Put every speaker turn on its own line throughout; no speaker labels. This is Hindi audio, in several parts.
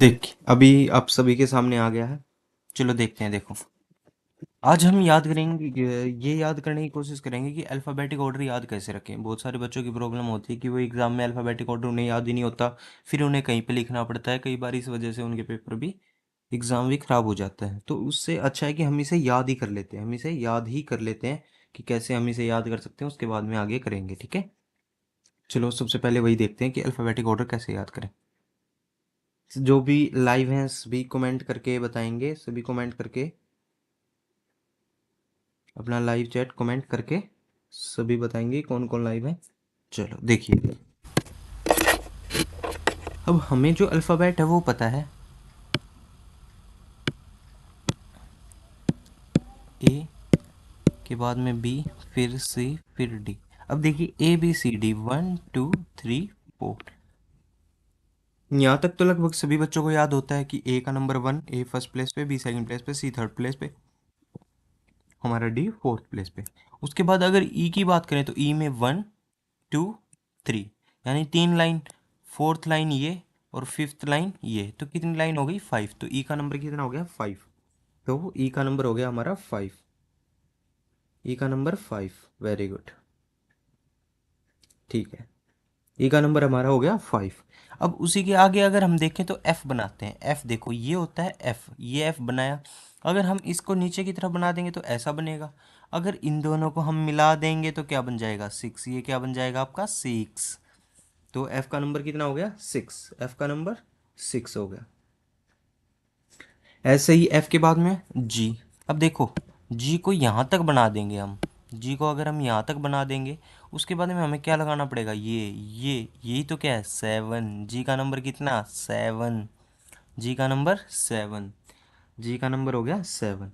देखिए अभी आप सभी के सामने आ गया है। चलो देखते हैं। देखो, आज हम याद करेंगे, ये याद करने की कोशिश करेंगे कि अल्फ़ाबेटिक ऑर्डर याद कैसे रखें। बहुत सारे बच्चों की प्रॉब्लम होती है कि वो एग्ज़ाम में अल्फ़ाबेटिक ऑर्डर उन्हें याद ही नहीं होता, फिर उन्हें कहीं पे लिखना पड़ता है। कई बार इस वजह से उनके पेपर भी, एग्ज़ाम भी ख़राब हो जाता है। तो उससे अच्छा है कि हम इसे याद ही कर लेते हैं, हम इसे याद ही कर लेते हैं कि कैसे हम इसे याद कर सकते हैं, उसके बाद में आगे करेंगे। ठीक है, चलो सबसे पहले वही देखते हैं कि अल्फ़ाबेटिक ऑर्डर कैसे याद करें। जो भी लाइव हैं सभी कमेंट करके बताएंगे, सभी कमेंट करके अपना लाइव चैट कमेंट करके सभी बताएंगे कौन कौन लाइव है। चलो देखिए, अब हमें जो अल्फ़ाबेट है वो पता है, ए के बाद में बी, फिर सी, फिर डी। अब देखिए ABCD 1 2 3 4, यहाँ तक तो लगभग सभी बच्चों को याद होता है कि ए का नंबर 1, ए फर्स्ट प्लेस पे, बी सेकंड प्लेस पे, सी थर्ड प्लेस पे, हमारा डी फोर्थ प्लेस पे। उसके बाद अगर ई की बात करें तो ई में 1 2 3, यानी 3 लाइन, फोर्थ लाइन ये और फिफ्थ लाइन ये, तो कितनी लाइन हो गई 5। तो ई का नंबर कितना हो गया 5। तो ई का नंबर हो गया हमारा 5। ई का नंबर 5, वेरी गुड, ठीक है। ई का नंबर हमारा हो गया 5। अब उसी के आगे अगर हम देखें तो एफ बनाते हैं। एफ देखो, ये होता है एफ, ये एफ बनाया। अगर हम इसको नीचे की तरफ बना देंगे तो ऐसा बनेगा। अगर इन दोनों को हम मिला देंगे तो क्या बन जाएगा 6। ये क्या बन जाएगा आपका 6। तो एफ का नंबर कितना हो गया 6। एफ का नंबर 6 हो गया। ऐसे ही एफ के बाद में जी। अब देखो, जी को यहाँ तक बना देंगे हम। जी को अगर हम यहाँ तक बना देंगे, उसके बाद में हमें क्या लगाना पड़ेगा, ये यही तो क्या है 7। जी का नंबर कितना 7। जी का नंबर 7। जी का नंबर हो गया 7।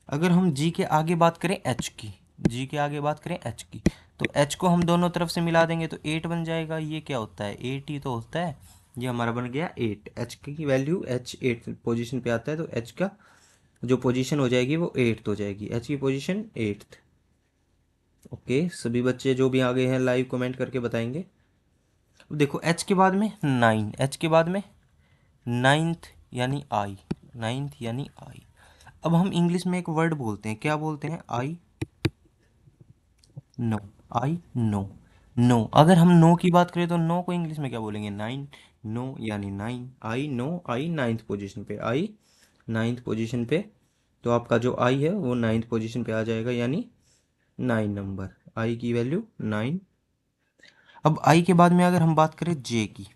अगर हम जी के आगे बात करें एच की, जी के आगे बात करें एच की, तो एच को हम दोनों तरफ से मिला देंगे तो 8 बन जाएगा। ये क्या होता है 8 ही तो होता है। ये हमारा बन गया 8। एच की वैल्यू, एच 8 पोजीशन पे आता है, तो एच का जो पोजीशन हो जाएगी वो 8th हो जाएगी। एच की पोजीशन 8th। ओके, सभी बच्चे जो भी आ गए हैं लाइव कमेंट करके बताएंगे। अब देखो एच के बाद में 9, एच के बाद में नाइन्थ यानी आई, नाइन्थ यानी आई। अब हम इंग्लिश में एक वर्ड बोलते हैं, क्या बोलते हैं, I know. I know, no. अगर हम नो की बात करें तो नो को इंग्लिश में क्या बोलेंगे 9। नो यानी 9। आई नो, आई नाइन्थ पोजीशन पे, आई नाइन्थ पोजीशन पे। तो आपका जो आई है वो नाइन्थ पोजीशन पे आ जाएगा, यानी 9 नंबर। आई की वैल्यू 9। अब आई के बाद में अगर हम बात करें जे की,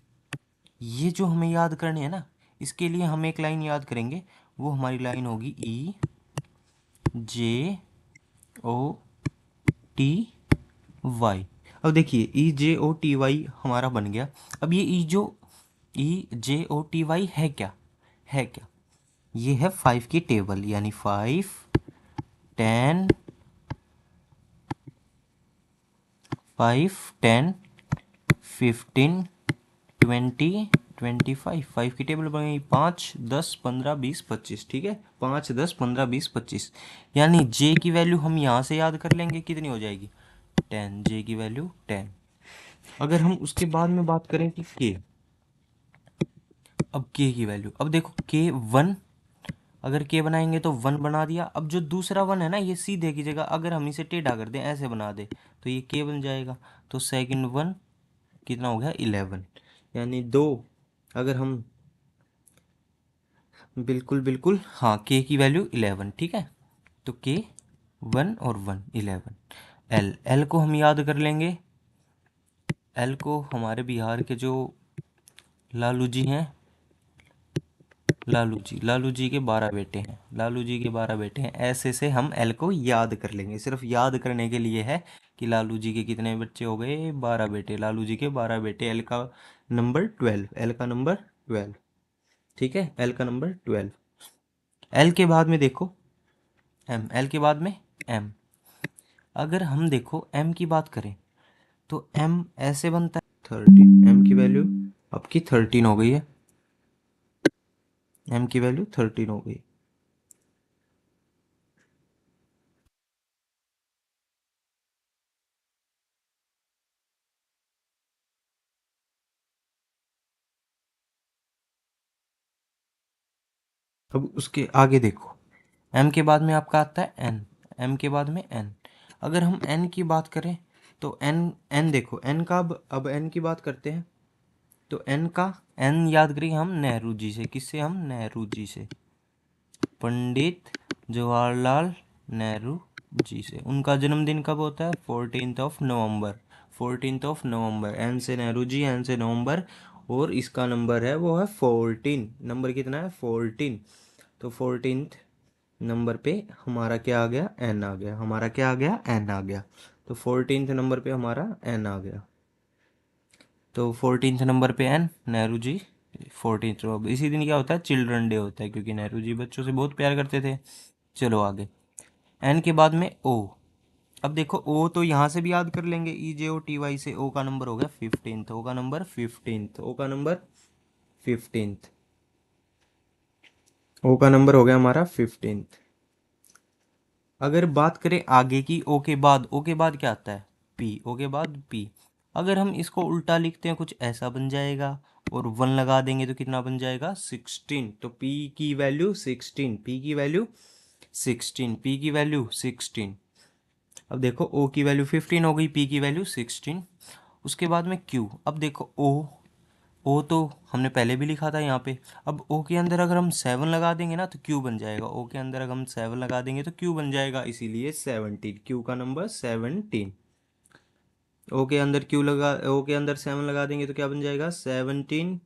ये जो हमें याद करनी है ना, इसके लिए हम एक लाइन याद करेंगे। वो हमारी लाइन होगी EJOTY। अब देखिए EJOTY हमारा बन गया। अब ये EJOTY है क्या, है क्या, ये है 5 की टेबल, यानी 5 10 5 10 15 20 25। 5 की टेबल बन गई 5 10 15 20 25। ठीक है, 5 10 15 20 25, यानी जे की वैल्यू हम यहाँ से याद कर लेंगे, कितनी हो जाएगी 10। जे की वैल्यू 10। अगर हम उसके बाद में बात करें कि के, अब के की वैल्यू, अब देखो के 1, अगर के बनाएंगे तो 1 बना दिया। अब जो दूसरा 1 है ना, ये सीधे की जगह अगर हम इसे टेढ़ा कर दें, ऐसे बना दे, तो ये के बन जाएगा। तो सेकंड 1 कितना हो गया 11, यानी 2। अगर हम बिल्कुल बिल्कुल, हाँ, के की वैल्यू 11। ठीक है, तो के 1 और 1 11। एल, एल को हम याद कर लेंगे। एल को हमारे बिहार के जो लालू जी हैं, लालू जी के 12 बेटे हैं, लालू जी के 12 बेटे हैं, ऐसे से हम एल को याद कर लेंगे। सिर्फ याद करने के लिए है कि लालू जी के कितने बच्चे हो गए 12 बेटे, लालू जी के 12 बेटे। एल का नंबर 12, एल का नंबर 12। ठीक है, एल का नंबर 12। एल के बाद में देखो एम, एल के बाद में एम। अगर हम देखो एम की बात करें तो एम ऐसे बनता है 13। एम की वैल्यू आपकी 13 हो गई है, एम की वैल्यू 13 हो गई। अब उसके आगे देखो, m के बाद में आपका आता है n, m के बाद में n। अगर हम n की बात करें तो n देखो n का, अब n की बात करते हैं तो n का, n याद करिए हम नेहरू जी से, किससे, हम नेहरू जी से, पंडित जवाहरलाल नेहरू जी से। उनका जन्मदिन कब होता है? 14 नवंबर, 14 नवंबर। एन से नेहरू जी, एन से नवंबर, और इसका नंबर है वो है 14। नंबर कितना है? 14। तो 14th नंबर पे हमारा क्या आ गया? एन आ गया। हमारा क्या आ गया? एन आ गया। तो 14th नंबर पे हमारा एन आ गया। तो 14th नंबर पे एन, नेहरू जी 14th। अब इसी दिन क्या होता है? चिल्ड्रन डे होता है, क्योंकि नेहरू जी बच्चों से बहुत प्यार करते थे। चलो आगे, एन के बाद में ओ। अब देखो ओ तो यहाँ से भी याद कर लेंगे, EJOTY से। ओ का नंबर हो गया 15th, ओ का नंबर 15th, ओ का नंबर 15th, ओ का नंबर हो गया हमारा 15th। अगर बात करें आगे की, ओ के बाद, ओ के बाद क्या आता है? पी, ओ के बाद पी। अगर हम इसको उल्टा लिखते हैं कुछ ऐसा बन जाएगा, और 1 लगा देंगे तो कितना बन जाएगा? 16। तो पी की वैल्यू 16, पी की वैल्यू 16, पी की वैल्यू 16। अब देखो ओ की वैल्यू 15 हो गई, पी की वैल्यू 16। उसके बाद में क्यू। अब देखो ओ तो हमने पहले भी लिखा था यहाँ पे। अब ओ के अंदर अगर हम 7 लगा देंगे ना तो क्यू बन जाएगा। ओ के अंदर अगर हम 7 लगा देंगे तो क्यू बन जाएगा, इसीलिए 17, क्यू का नंबर 17। ओ के अंदर क्यू लगा, ओ के अंदर 7 लगा देंगे तो क्या बन जाएगा? 17।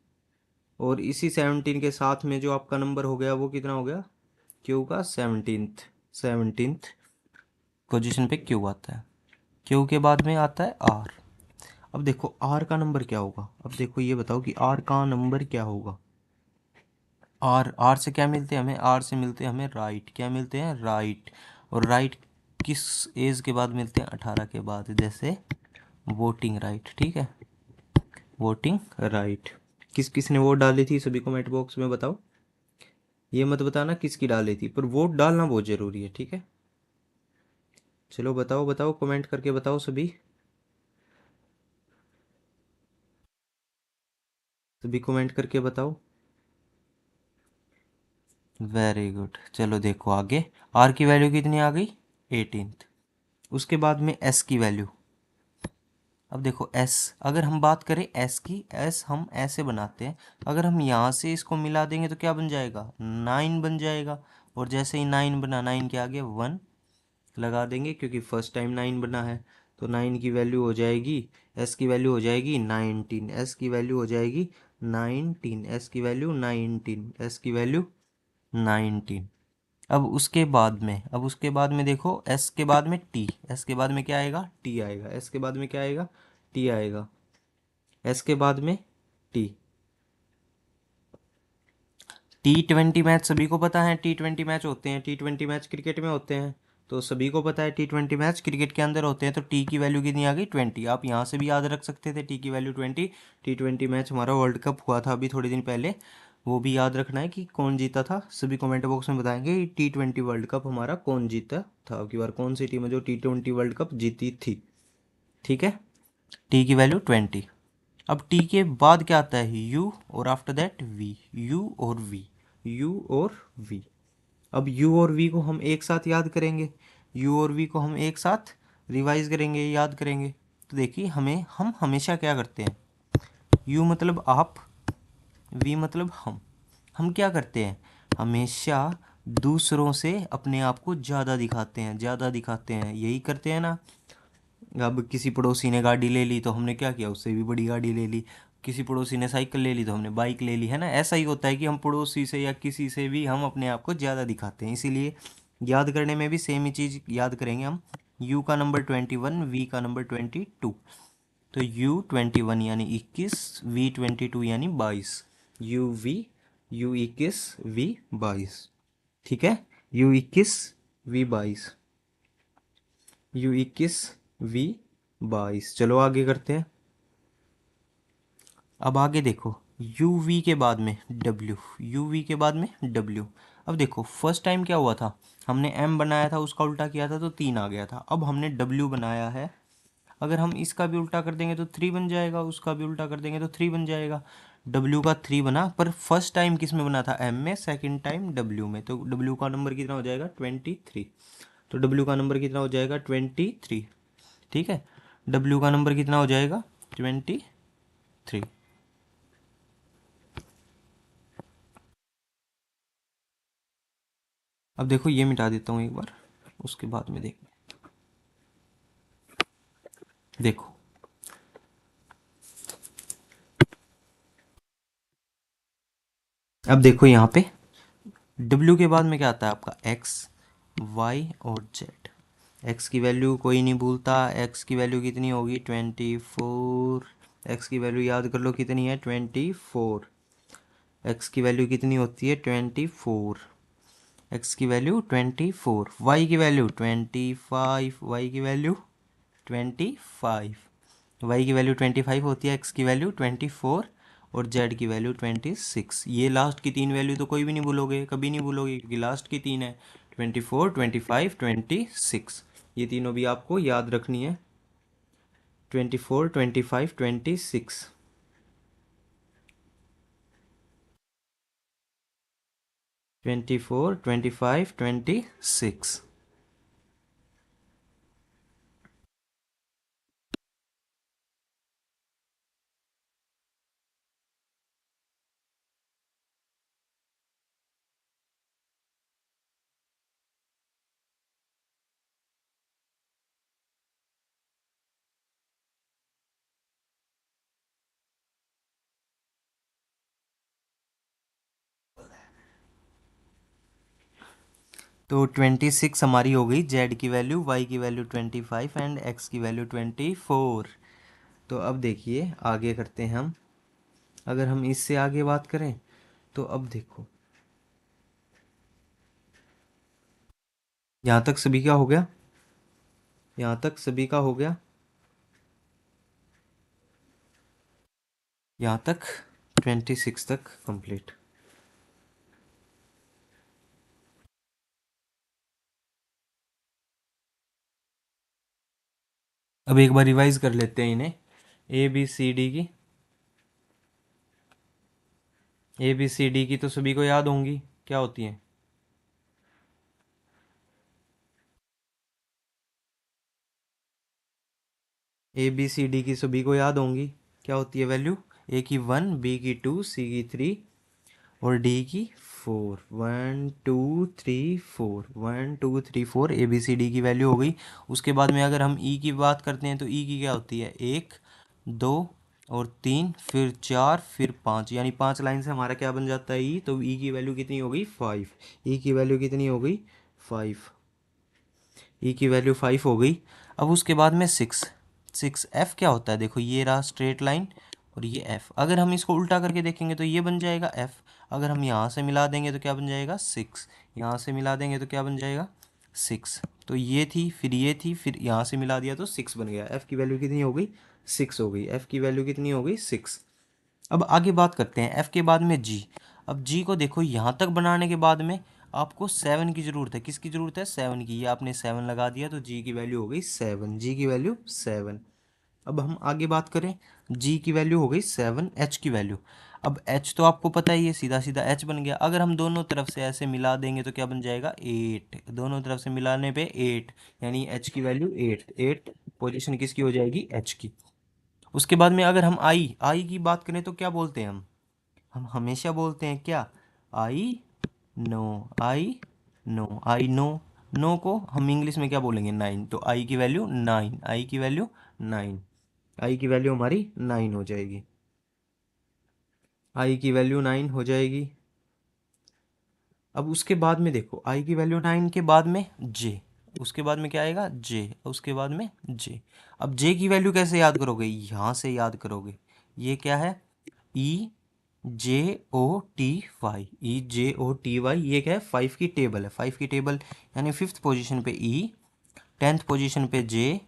और इसी 17 के साथ में जो आपका नंबर हो गया वो कितना हो गया? क्यू का 17th, 17th पोजीशन पे क्यू आता है। क्यू के बाद में आता है आर। अब देखो आर का नंबर क्या होगा? अब देखो ये बताओ कि आर का नंबर क्या होगा? आर से क्या मिलते हैं हमें? आर से मिलते हैं हमें राइट। क्या मिलते हैं? राइट। और राइट किस एज के बाद मिलते हैं? 18 के बाद, जैसे वोटिंग राइट। ठीक है, वोटिंग राइट। किस किस ने वोट डाली थी? सभी कमेंट बॉक्स में बताओ। ये मत बताना किसकी डाली थी, पर वोट डालना बहुत ज़रूरी है, ठीक है? चलो बताओ बताओ, कमेंट करके बताओ सभी, सभी कमेंट करके बताओ। Very good. चलो देखो आगे, आर की वैल्यू कितनी आ गई? 18th। उसके बाद में एस की वैल्यू। अब देखो एस, अगर हम बात करें एस की, एस हम ऐसे बनाते हैं। अगर हम यहाँ से इसको मिला देंगे तो क्या बन जाएगा? 9 बन जाएगा। और जैसे ही 9 बना, 9 के आगे 1 लगा देंगे, क्योंकि फर्स्ट टाइम 9 बना है। तो 9 की वैल्यू हो जाएगी, एस की वैल्यू हो जाएगी 19, एस की वैल्यू हो जाएगी 19, एस की वैल्यू 19, एस की वैल्यू 19। अब उसके बाद में देखो, एस के बाद में टी, एस के बाद में क्या आएगा? टी आएगा। एस के बाद में क्या आएगा? टी आएगा। एस के बाद में टी। T20 मैच सभी को पता है, T20 मैच होते हैं, T20 मैच क्रिकेट में होते हैं, तो सभी को पता है T20 मैच क्रिकेट के अंदर होते हैं। तो टी की वैल्यू कितनी आ गई? 20। आप यहाँ से भी याद रख सकते थे, टी की वैल्यू 20। T20 मैच हमारा वर्ल्ड कप हुआ था अभी थोड़े दिन पहले, वो भी याद रखना है कि कौन जीता था। सभी कमेंट बॉक्स में बताएंगे T20 वर्ल्ड कप हमारा कौन जीता था। अब की बार कौन सी टीम है जो T20 वर्ल्ड कप जीती थी? ठीक है, टी की वैल्यू 20। अब टी के बाद क्या आता है? यू, और आफ्टर दैट वी, यू और वी, यू और वी। अब यू और वी को हम एक साथ याद करेंगे, यू और वी को हम एक साथ रिवाइज करेंगे, याद करेंगे। तो देखिए हम हमेशा क्या करते हैं? यू मतलब आप, वी मतलब हम क्या करते हैं? हमेशा दूसरों से अपने आप को ज़्यादा दिखाते हैं, ज़्यादा दिखाते हैं, यही करते हैं ना। अब किसी पड़ोसी ने गाड़ी ले ली तो हमने क्या किया? उससे भी बड़ी गाड़ी ले ली। किसी पड़ोसी ने साइकिल ले ली तो हमने बाइक ले ली, है ना? ऐसा ही होता है कि हम पड़ोसी से या किसी से भी हम अपने आप को ज़्यादा दिखाते हैं। इसीलिए याद करने में भी सेम ही चीज़ याद करेंगे हम। यू का नंबर 21, वी का नंबर 22। तो U21 यानी 21, V22 यानी 22। U21, V22। ठीक है, U21, V22, U21, V22। चलो आगे करते हैं। अब आगे देखो, यू वी के बाद में डब्ल्यू, यू वी के बाद में डब्ल्यू। अब देखो फर्स्ट टाइम क्या हुआ था? हमने एम बनाया था, उसका उल्टा किया था तो 3 आ गया था। अब हमने डब्ल्यू बनाया है, अगर हम इसका भी उल्टा कर देंगे तो 3 बन जाएगा, उसका भी उल्टा कर देंगे तो 3 बन जाएगा। डब्ल्यू का 3 बना, पर फर्स्ट टाइम किस में बना था, एम में, सेकंड टाइम डब्ल्यू में, तो डब्ल्यू का नंबर कितना हो जाएगा 23। तो डब्ल्यू का नंबर कितना हो जाएगा 23। ठीक है, डब्ल्यू का नंबर कितना हो जाएगा 23। अब देखो ये मिटा देता हूँ एक बार, उसके बाद में देखो अब देखो यहाँ पे W के बाद में क्या आता है आपका X, Y और Z। X की वैल्यू कोई नहीं भूलता, X की वैल्यू कितनी होगी 24। X की वैल्यू याद कर लो कितनी है 24। X की वैल्यू कितनी होती है 24। X की वैल्यू 24, Y की वैल्यू 25, Y की वैल्यू 25, Y की वैल्यू 25 होती है, X की वैल्यू 24 और Z की वैल्यू 26। ये लास्ट की तीन वैल्यू तो कोई भी नहीं भूलोगे, कभी नहीं भूलोगे, क्योंकि लास्ट की तीन है 24, 25, 26। ये तीनों भी आपको याद रखनी है, 24, 25, 26। 24, 25, 26। तो 26 हमारी हो गई, Z की वैल्यू, Y की वैल्यू 25 एंड X की वैल्यू 24। तो अब देखिए आगे करते हैं हम, अगर हम इससे आगे बात करें तो अब देखो यहाँ तक सभी का हो गया, यहाँ तक सभी का हो गया, यहाँ तक 26 तक कंप्लीट। अब एक बार रिवाइज कर लेते हैं इन्हें, ए बी सी डी की, ए बी सी डी की तो सभी को याद होंगी, क्या होती है, ए बी सी डी की सभी को याद होंगी, क्या होती है वैल्यू, ए की 1, बी की 2, सी की 3 और डी की 4। 1 2 3 4, 1 2 3 4 ए बी सी डी की वैल्यू हो गई। उसके बाद में अगर हम ई की बात करते हैं तो ई की क्या होती है, 1 2 और 3, फिर 4, फिर 5, यानी 5 लाइन से हमारा क्या बन जाता है ई, तो ई की वैल्यू कितनी हो गई 5। ई की वैल्यू कितनी हो गई 5, ई की वैल्यू 5 हो गई। अब उसके बाद में 6, 6 एफ क्या होता है, देखो ये रहा स्ट्रेट लाइन और ये एफ, अगर हम इसको उल्टा करके देखेंगे तो ये बन जाएगा एफ। अगर हम यहाँ से मिला देंगे तो क्या बन जाएगा 6, यहाँ से मिला देंगे तो क्या बन जाएगा 6। तो ये थी, फिर ये थी, फिर यहाँ से मिला दिया तो 6 बन गया। एफ की वैल्यू कितनी हो गई 6 हो गई, एफ की वैल्यू कितनी हो गई 6। अब आगे बात करते हैं एफ के बाद में जी। अब जी को देखो यहाँ तक बनाने के बाद में आपको 7 की ज़रूरत है, किसकी ज़रूरत है 7 की, ये आपने 7 लगा दिया तो जी की वैल्यू हो गई 7, जी की वैल्यू 7। अब हम आगे बात करें, जी की वैल्यू हो गई 7, एच की वैल्यू, अब एच तो आपको पता ही है, सीधा सीधा एच बन गया। अगर हम दोनों तरफ से ऐसे मिला देंगे तो क्या बन जाएगा 8, दोनों तरफ से मिलाने पे 8, यानी एच की वैल्यू 8, 8 पोजीशन किसकी हो जाएगी एच की। उसके बाद में अगर हम आई आई की बात करें तो क्या बोलते हैं हम हमेशा बोलते हैं क्या, I know, I know, I know, no को हम इंग्लिश में क्या बोलेंगे 9, तो आई की वैल्यू 9, आई की वैल्यू 9, आई की वैल्यू हमारी 9 हो जाएगी, आई की वैल्यू 9 हो जाएगी। अब उसके बाद में देखो आई की वैल्यू 9 के बाद में जे, उसके बाद में क्या आएगा जे, उसके बाद में जे। अब जे की वैल्यू कैसे याद करोगे, यहाँ से याद करोगे, ये क्या है ई जे ओ टी वाई, ई जे ओ टी वाई, ये क्या है 5 की टेबल है, 5 की टेबल, यानी 5th पोजीशन पे ई, 10th पोजीशन पे जे,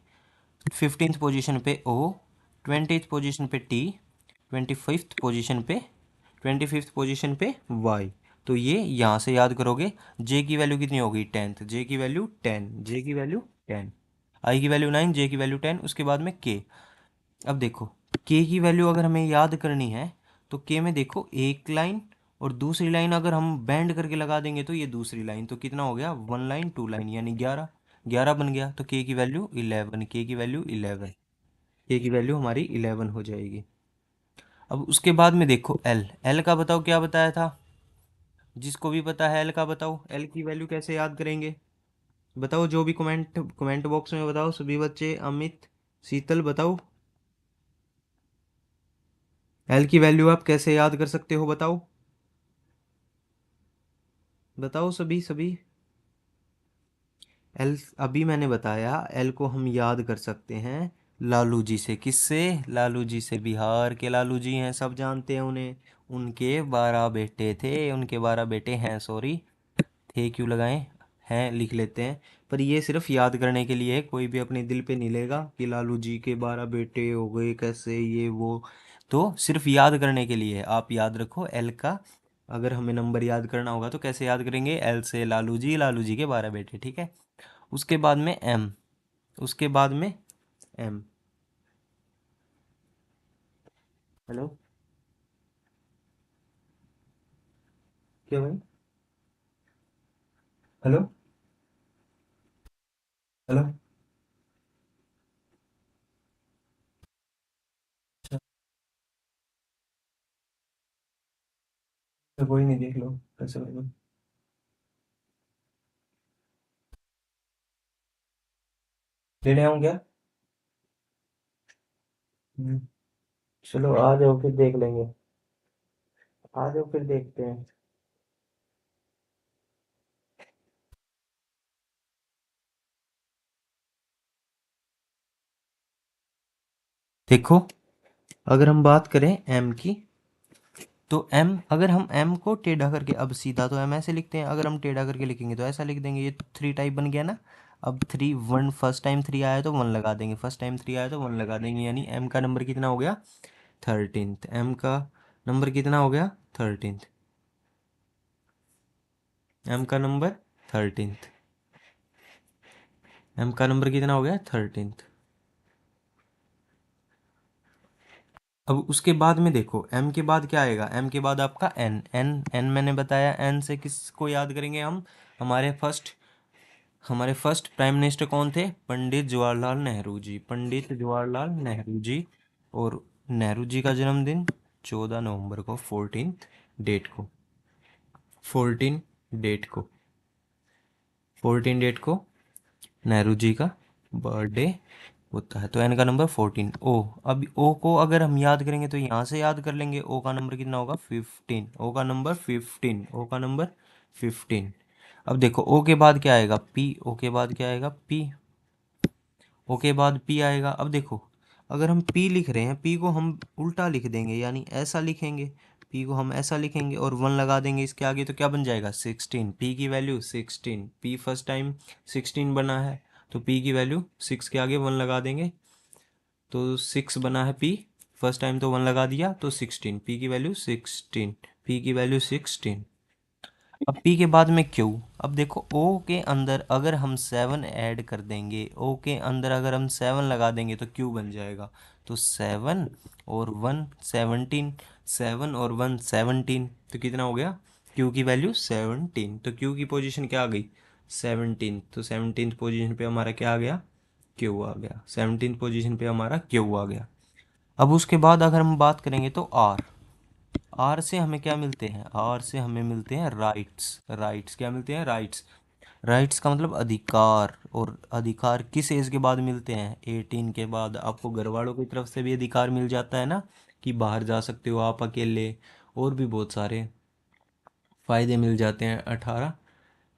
15th पोजीशन पे ओ, 20th पोजीशन पे टी, 25th पोजीशन पे, 25th पोजीशन पे वाई। तो ये यहाँ से याद करोगे। जे की वैल्यू कितनी हो गई 10th, जे की वैल्यू 10, जे की वैल्यू 10, आई की वैल्यू 9, जे की वैल्यू 10। उसके बाद में के। अब देखो के की वैल्यू अगर हमें याद करनी है तो के में देखो एक लाइन और दूसरी लाइन अगर हम बैंड करके लगा देंगे तो ये दूसरी लाइन, तो कितना हो गया, 1 लाइन 2 लाइन यानी 11, 11 बन गया। तो के की वैल्यू 11, के की वैल्यू 11, के की वैल्यू हमारी 11 हो जाएगी। अब उसके बाद में देखो एल, एल का बताओ क्या बताया था, जिसको भी पता है एल का बताओ, एल की वैल्यू कैसे याद करेंगे बताओ, जो भी कमेंट कमेंट बॉक्स में बताओ सभी बच्चे, अमित, शीतल बताओ, एल की वैल्यू आप कैसे याद कर सकते हो बताओ, बताओ सभी सभी। एल अभी मैंने बताया, एल को हम याद कर सकते हैं लालू जी से, किससे, लालू जी से, बिहार के लालू जी हैं, सब जानते हैं उन्हें, उनके 12 बेटे थे, उनके 12 बेटे हैं, सॉरी थे क्यों लगाएं, हैं लिख लेते हैं। पर ये सिर्फ याद करने के लिए है, कोई भी अपने दिल पे नहीं लेगा कि लालू जी के 12 बेटे हो गए कैसे ये वो, तो सिर्फ याद करने के लिए है। आप याद रखो एल का, अगर हमें नंबर याद करना होगा तो कैसे याद करेंगे, एल से लालू जी, लालू जी के 12 बेटे, ठीक है। उसके बाद में एम, उसके बाद में एम, हेलो, क्या भाई, हेलो, हेलो, अच्छा, तो कोई नहीं, देख लो कैसे होगा। लेने आऊँ क्या? हम्म, चलो आ जाओ फिर देख लेंगे, आ जाओ फिर देखते हैं। देखो अगर हम बात करें एम की, तो एम अगर हम एम को टेढ़ा करके, अब सीधा तो एम ऐसे लिखते हैं, अगर हम टेढ़ा करके लिखेंगे तो ऐसा लिख देंगे, ये 3 टाइप बन गया ना। अब 3 1, फर्स्ट टाइम 3 आया तो 1 लगा देंगे, फर्स्ट टाइम 3 आया तो 1 लगा देंगे, यानी एम का नंबर कितना हो गया, 13th, एम का नंबर कितना हो गया, 13th, एम का नंबर 13th, एम का नंबर कितना हो गया, 13th। अब उसके बाद में देखो एम के बाद क्या आएगा, एम के बाद आपका एन, एन एन मैंने बताया, एन से किसको याद करेंगे हम, हमारे फर्स्ट प्राइम मिनिस्टर कौन थे, पंडित जवाहरलाल नेहरू जी, पंडित जवाहरलाल नेहरू जी। और नेहरू जी का जन्मदिन 14 नवंबर को, 14 डेट को 14 डेट को नेहरू जी का बर्थडे होता है। तो एन का नंबर 14, ओ, अब ओ को अगर हम याद करेंगे तो यहाँ से याद कर लेंगे, ओ का नंबर कितना होगा, 15, ओ का नंबर 15, ओ का नंबर 15। अब देखो ओ के बाद क्या आएगा, पी, ओ के बाद क्या आएगा, पी, ओ के बाद पी आएगा। अब देखो अगर हम पी लिख रहे हैं, पी को हम उल्टा लिख देंगे, यानी ऐसा लिखेंगे, पी को हम ऐसा लिखेंगे और 1 लगा देंगे इसके आगे, तो क्या बन जाएगा, 16, पी की वैल्यू 16, पी फर्स्ट टाइम 16 बना है, तो पी की वैल्यू 6 के आगे 1 लगा देंगे, तो 6 बना है पी, फर्स्ट टाइम तो 1 लगा दिया तो 16, पी की वैल्यू 16, पी की वैल्यू 16। अब पी के बाद में क्यू, अब देखो ओ के अंदर अगर हम 7 ऐड कर देंगे, ओ के अंदर अगर हम 7 लगा देंगे तो क्यू बन जाएगा, तो 7 और 1 17, 7 और 1 17, तो कितना हो गया, क्यू की वैल्यू 17, तो क्यू की पोजीशन क्या आ गई, 17, तो 17th पोजीशन पे हमारा क्या आ गया, क्यू आ गया, 17th पोजीशन पे हमारा क्यू आ गया। अब उसके बाद अगर हम बात करेंगे तो आर, आर से हमें क्या मिलते हैं, आर से हमें मिलते हैं राइट्स, राइट्स क्या मिलते हैं, राइट्स, राइट्स का मतलब अधिकार, और अधिकार किस एज के बाद मिलते हैं, 18 के बाद। आपको घर वालों की तरफ से भी अधिकार मिल जाता है ना, कि बाहर जा सकते हो आप अकेले, और भी बहुत सारे फायदे मिल जाते हैं 18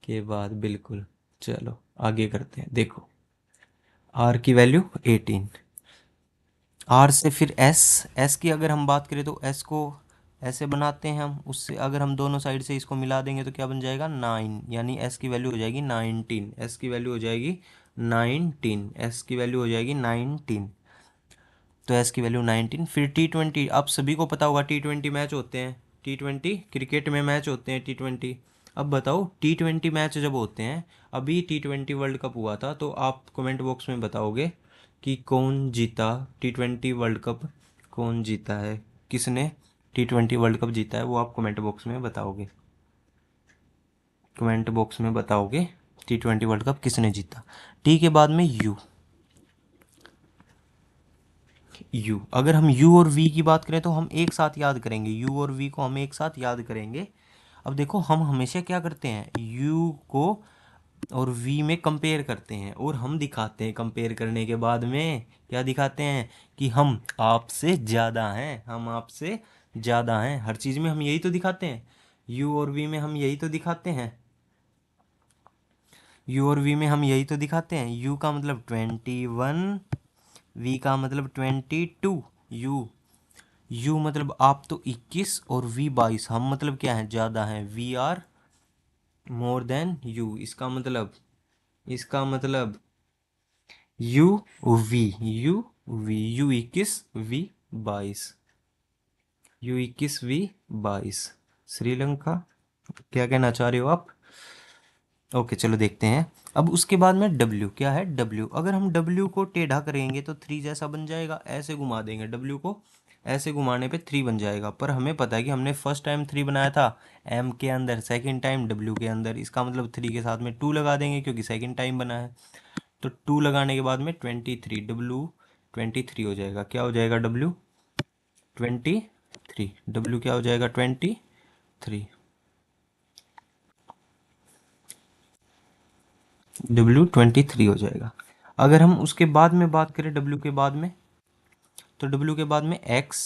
के बाद, बिल्कुल। चलो आगे करते हैं, देखो आर की वैल्यू 18, आर से फिर एस, एस की अगर हम बात करें तो एस को ऐसे बनाते हैं हम, उससे अगर हम दोनों साइड से इसको मिला देंगे तो क्या बन जाएगा, 9, यानी एस की वैल्यू हो जाएगी 19, एस की वैल्यू हो जाएगी 19, एस की वैल्यू हो जाएगी 19, तो एस की वैल्यू 19। फिर T20, आप सभी को पता होगा T20 मैच होते हैं, T20 क्रिकेट में मैच होते हैं T20। अब बताओ T20 मैच जब होते हैं, अभी T20 वर्ल्ड कप हुआ था, तो आप कमेंट बॉक्स में बताओगे कि कौन जीता, T20 वर्ल्ड कप कौन जीता है, किसने T20 वर्ल्ड कप जीता है वो आप कमेंट बॉक्स में बताओगे, कमेंट बॉक्स में बताओगे T20 वर्ल्ड कप किसने जीता। टी के बाद में यू, यू अगर हम यू और वी की बात करें तो हम एक साथ याद करेंगे, यू और वी को हम एक साथ याद करेंगे। अब देखो हम हमेशा क्या करते हैं, यू को और वी में कंपेयर करते हैं और हम दिखाते हैं कंपेयर करने के बाद में क्या दिखाते हैं कि हम आपसे ज़्यादा हैं, हम आपसे ज़्यादा हैं, हर चीज़ में हम यही तो दिखाते हैं, यू और वी में हम यही तो दिखाते हैं, यू और वी में हम यही तो दिखाते हैं। यू का मतलब 21, वी का मतलब 22, यू मतलब आप तो 21 और वी 22, हम मतलब क्या है, ज़्यादा हैं, we are more than you. इसका मतलब you we, you 21 we 22, you 21 we 22, Sri Lanka. क्या कहना चाह रहे हो आप? ओके चलो देखते हैं। अब उसके बाद में W, क्या है W, अगर हम W को टेढ़ा करेंगे तो 3 जैसा बन जाएगा, ऐसे घुमा देंगे W को, ऐसे घुमाने पे 3 बन जाएगा। पर हमें पता है कि हमने फर्स्ट टाइम 3 बनाया था M के अंदर, सेकंड टाइम W के अंदर, इसका मतलब 3 के साथ में 2 लगा देंगे क्योंकि सेकंड टाइम बना है। तो 2 लगाने के बाद में 23, W 23 हो जाएगा। क्या हो जाएगा W 23, W क्या हो जाएगा 23, W 23 हो जाएगा। अगर हम उसके बाद में बात करें W के बाद में, तो W के बाद में X,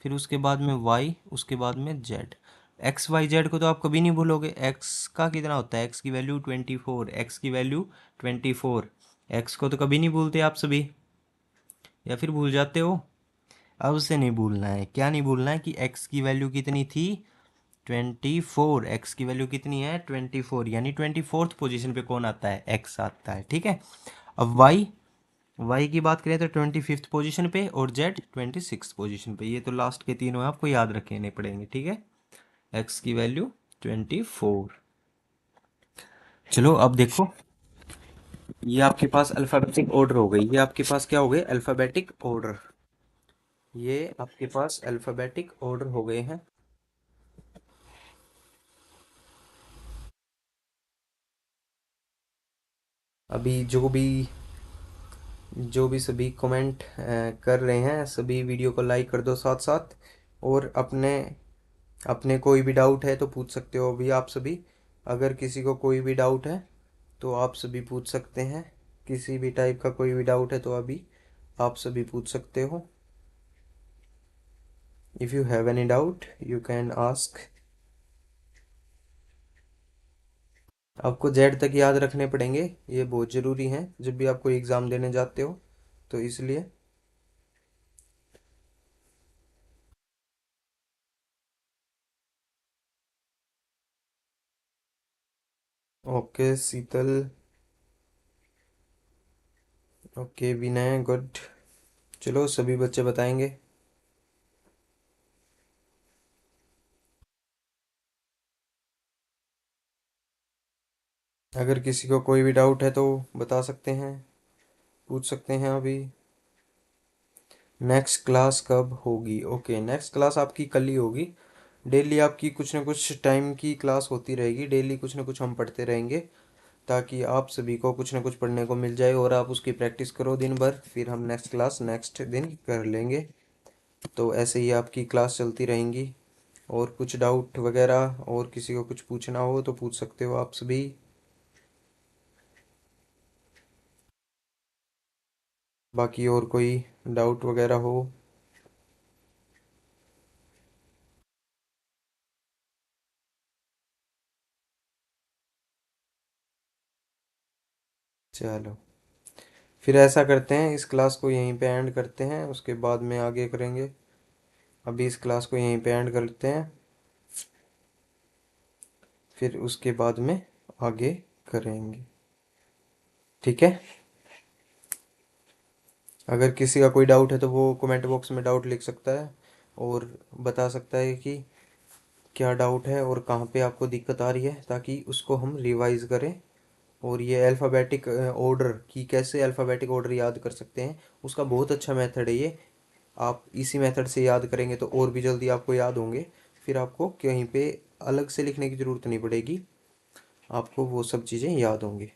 फिर उसके बाद में Y, उसके बाद में Z। एक्स वाई जेड को तो आप कभी नहीं भूलोगे। X का कितना होता है, X की वैल्यू 24, X की वैल्यू 24, X को तो कभी नहीं भूलते आप सभी, या फिर भूल जाते हो? अब उसे नहीं भूलना है। क्या नहीं भूलना है कि X की वैल्यू कितनी थी, 24, X की वैल्यू कितनी है 24, यानी 24th पोजीशन पे कौन आता है, X आता है, ठीक है। अब Y की बात करें तो 25th पोजीशन पे, और Z 26th पोजीशन पे। ये तो लास्ट के तीनों आपको याद रखने पड़ेंगे, ठीक है। X की वैल्यू 24। चलो अब देखो, ये आपके पास अल्फ़ाबेटिक ऑर्डर हो गई, ये आपके पास क्या हो गए, अल्फ़ाबेटिक ऑर्डर, ये आपके पास अल्फ़ाबेटिक ऑर्डर हो गए हैं। अभी जो भी सभी कमेंट कर रहे हैं, सभी वीडियो को लाइक कर दो साथ साथ, और अपने अपने कोई भी डाउट है तो पूछ सकते हो अभी आप सभी। अगर किसी को कोई भी डाउट है तो आप सभी पूछ सकते हैं, किसी भी टाइप का कोई भी डाउट है तो अभी आप सभी पूछ सकते हो। If you have any doubt you can ask. आपको जेड तक याद रखने पड़ेंगे, ये बहुत ज़रूरी है जब भी आप कोई एग्ज़ाम देने जाते हो, तो इसलिए। ओके शीतल, ओके विनय, गुड। चलो सभी बच्चे बताएंगे। अगर किसी को कोई भी डाउट है तो बता सकते हैं, पूछ सकते हैं अभी। नेक्स्ट क्लास कब होगी? ओके नेक्स्ट क्लास आपकी कल ही होगी। डेली आपकी कुछ ना कुछ टाइम की क्लास होती रहेगी, डेली कुछ ना कुछ हम पढ़ते रहेंगे, ताकि आप सभी को कुछ ना कुछ पढ़ने को मिल जाए और आप उसकी प्रैक्टिस करो दिन भर, फिर हम नेक्स्ट क्लास नेक्स्ट दिन कर लेंगे। तो ऐसे ही आपकी क्लास चलती रहेंगी। और कुछ डाउट वगैरह और किसी को कुछ पूछना हो तो पूछ सकते हो आप सभी। बाकी और कोई डाउट वगैरह हो? चलो फिर ऐसा करते हैं, इस क्लास को यहीं पे एंड करते हैं, उसके बाद में आगे करेंगे। अभी इस क्लास को यहीं पे एंड करते हैं, फिर उसके बाद में आगे करेंगे, ठीक है। अगर किसी का कोई डाउट है तो वो कमेंट बॉक्स में डाउट लिख सकता है और बता सकता है कि क्या डाउट है और कहाँ पे आपको दिक्कत आ रही है, ताकि उसको हम रिवाइज करें। और ये अल्फ़ाबेटिक ऑर्डर की कैसे अल्फ़ाबेटिक ऑर्डर याद कर सकते हैं, उसका बहुत अच्छा मेथड है ये।
आप इसी मेथड से याद करेंगे तो और भी जल्दी आपको याद होंगे। फिर आपको कहीं पे अलग से लिखने की ज़रूरत नहीं पड़ेगी, आपको वो सब चीज़ें याद होंगी।